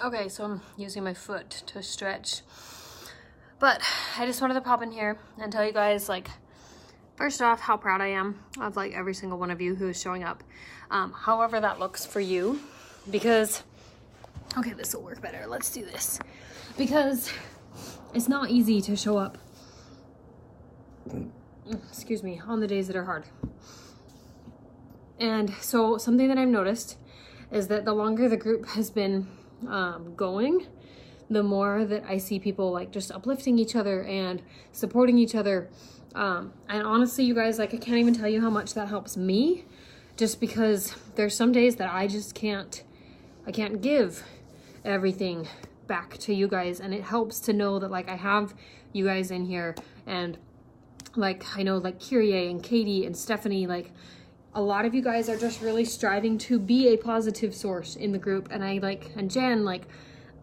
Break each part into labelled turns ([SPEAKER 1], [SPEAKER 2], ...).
[SPEAKER 1] Okay, so I'm using my foot to stretch. But I just wanted to pop in here and tell you guys, like, first off, how proud I am of like every single one of you who is showing up. However that looks for you. Because, okay, this will work better. Let's do this. Because it's not easy to show up, excuse me, on the days that are hard. And so something that I've noticed is that the longer the group has been going, the more that I see people like just uplifting each other and supporting each other. And honestly, you guys, like, I can't even tell you how much that helps me, just because there's some days that I just can't give everything back to you guys. And it helps to know that like I have you guys in here, and like I know like Kyrie and Katie and Stephanie, like a lot of you guys are just really striving to be a positive source in the group. And I like, and Jen, like,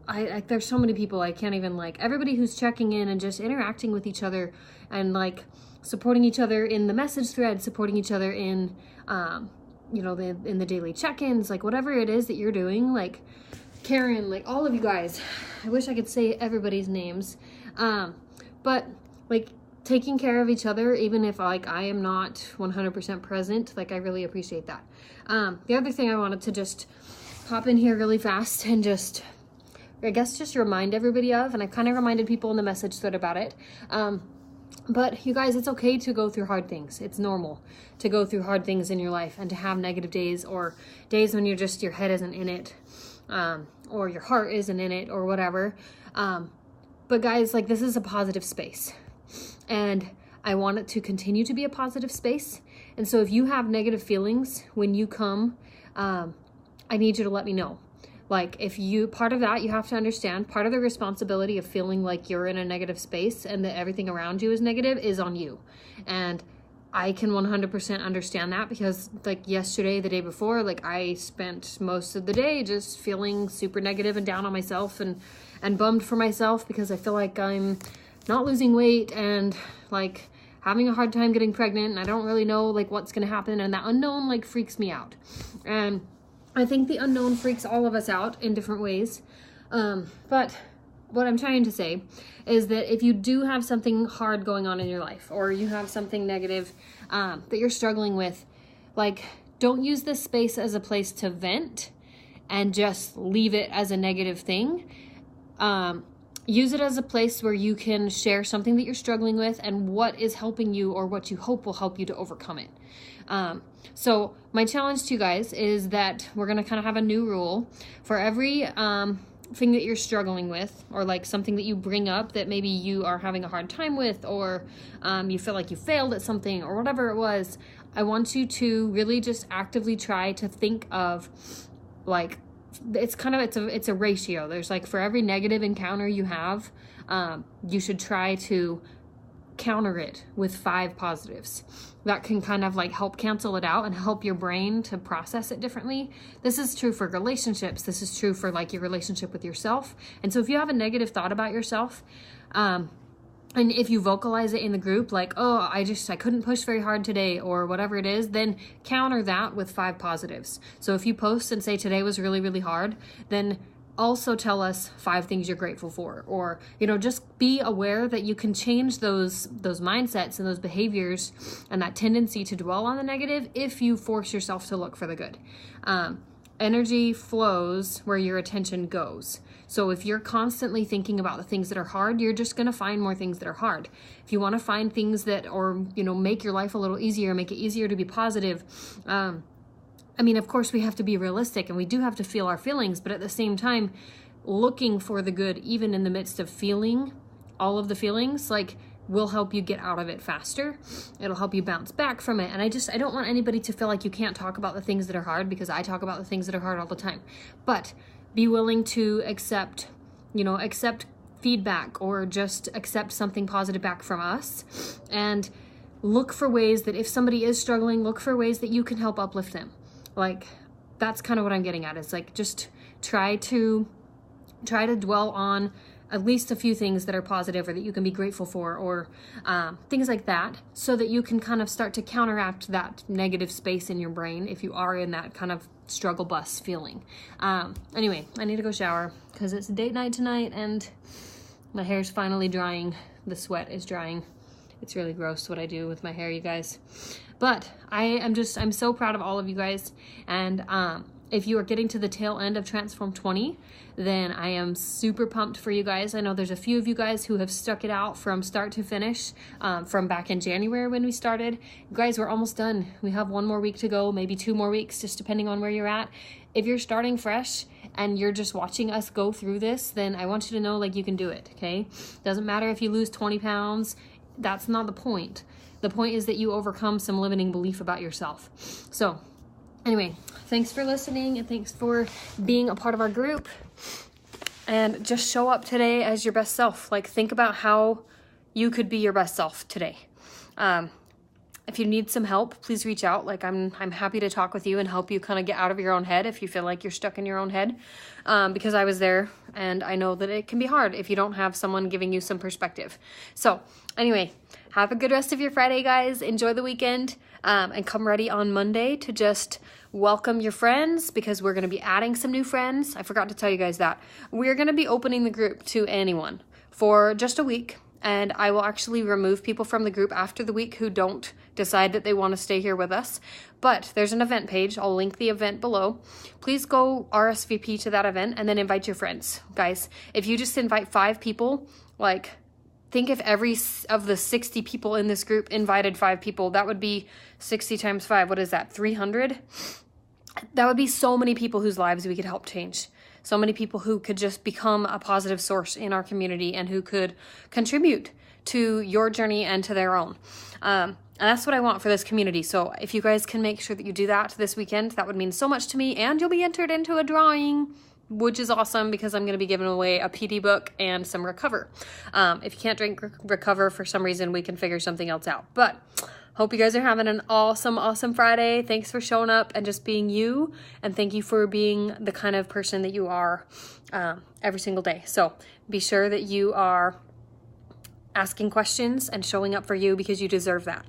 [SPEAKER 1] I there's so many people I can't even, like, everybody who's checking in and just interacting with each other and like supporting each other in the message thread, supporting each other in you know, in the daily check-ins, like whatever it is that you're doing, like Karen, like all of you guys. I wish I could say everybody's names, but like taking care of each other, even if like I am not 100% present, like I really appreciate that. The other thing I wanted to just pop in here really fast and just, I guess, just remind everybody of, and I kind of reminded people in the message thread about it, but you guys, it's okay to go through hard things. It's normal to go through hard things in your life and to have negative days, or days when you're just, your head isn't in it, or your heart isn't in it, or whatever. But guys, like, this is a positive space, and I want it to continue to be a positive space. And so if you have negative feelings when you come, I need you to let me know. Like, if you, part of that, you have to understand, part of the responsibility of feeling like you're in a negative space and that everything around you is negative is on you. And I can 100% understand that, because like yesterday, the day before, like I spent most of the day just feeling super negative and down on myself and bummed for myself, because I feel like I'm not losing weight and like having a hard time getting pregnant, and I don't really know like what's going to happen. And that unknown like freaks me out. And I think the unknown freaks all of us out in different ways. But what I'm trying to say is that if you do have something hard going on in your life, or you have something negative that you're struggling with, like, don't use this space as a place to vent and just leave it as a negative thing. Use it as a place where you can share something that you're struggling with and what is helping you, or what you hope will help you to overcome it. So my challenge to you guys is that we're going to kind of have a new rule for every thing that you're struggling with, or like something that you bring up that maybe you are having a hard time with, or you feel like you failed at something, or whatever it was. I want you to really just actively try to think of, like, it's kind of, it's a ratio. There's like, for every negative encounter you have, you should try to counter it with 5 positives. That can kind of like help cancel it out and help your brain to process it differently. This is true for relationships. This is true for like your relationship with yourself. And so if you have a negative thought about yourself, and if you vocalize it in the group, like, oh, I couldn't push very hard today, or whatever it is, then counter that with 5 positives. So if you post and say today was really, really hard, then also tell us 5 things you're grateful for, or, you know, just be aware that you can change those mindsets and those behaviors and that tendency to dwell on the negative if you force yourself to look for the good. Energy flows where your attention goes. So if you're constantly thinking about the things that are hard, you're just going to find more things that are hard. If you want to find things that, or, you know, make your life a little easier, make it easier to be positive, I mean, of course we have to be realistic, and we do have to feel our feelings, but at the same time, looking for the good, even in the midst of feeling all of the feelings, like, will help you get out of it faster. It'll help you bounce back from it. And I don't want anybody to feel like you can't talk about the things that are hard, because I talk about the things that are hard all the time. But be willing to accept feedback, or just accept something positive back from us, and look for ways that if somebody is struggling, look for ways that you can help uplift them. Like, that's kind of what I'm getting at. Is like, just try to dwell on at least a few things that are positive or that you can be grateful for, or things like that, so that you can kind of start to counteract that negative space in your brain if you are in that kind of struggle bus feeling. Anyway, I need to go shower because it's date night tonight and my hair's finally drying. The sweat is drying. It's really gross what I do with my hair, you guys. But I'm so proud of all of you guys. And if you are getting to the tail end of Transform 20, then I am super pumped for you guys. I know there's a few of you guys who have stuck it out from start to finish, from back in January when we started. You guys, we're almost done. We have 1 more week to go, maybe 2 more weeks, just depending on where you're at. If you're starting fresh and you're just watching us go through this, then I want you to know, like, you can do it, okay? Doesn't matter if you lose 20 pounds. That's not the point. The point is that you overcome some limiting belief about yourself. So anyway, thanks for listening and thanks for being a part of our group. And just show up today as your best self. Like, think about how you could be your best self today. If you need some help, please reach out. Like, I'm happy to talk with you and help you kind of get out of your own head if you feel like you're stuck in your own head. Because I was there, and I know that it can be hard if you don't have someone giving you some perspective. So anyway, have a good rest of your Friday, guys. Enjoy the weekend, and come ready on Monday to just welcome your friends, because we're going to be adding some new friends. I forgot to tell you guys that. We're going to be opening the group to anyone for just a week. And I will actually remove people from the group after the week who don't decide that they want to stay here with us. But there's an event page. I'll link the event below. Please go RSVP to that event and then invite your friends. Guys, if you just invite 5 people, like, think if every of the 60 people in this group invited 5 people, that would be 60 times 5. What is that? 300? That would be so many people whose lives we could help change. So many people who could just become a positive source in our community and who could contribute to your journey and to their own. And that's what I want for this community. So if you guys can make sure that you do that this weekend, that would mean so much to me. And you'll be entered into a drawing, which is awesome, because I'm going to be giving away a PD book and some Recover. If you can't drink Recover for some reason, we can figure something else out. But hope you guys are having an awesome Friday. Thanks for showing up and just being you. And thank you for being the kind of person that you are every single day. So be sure that you are asking questions and showing up for you, because you deserve that.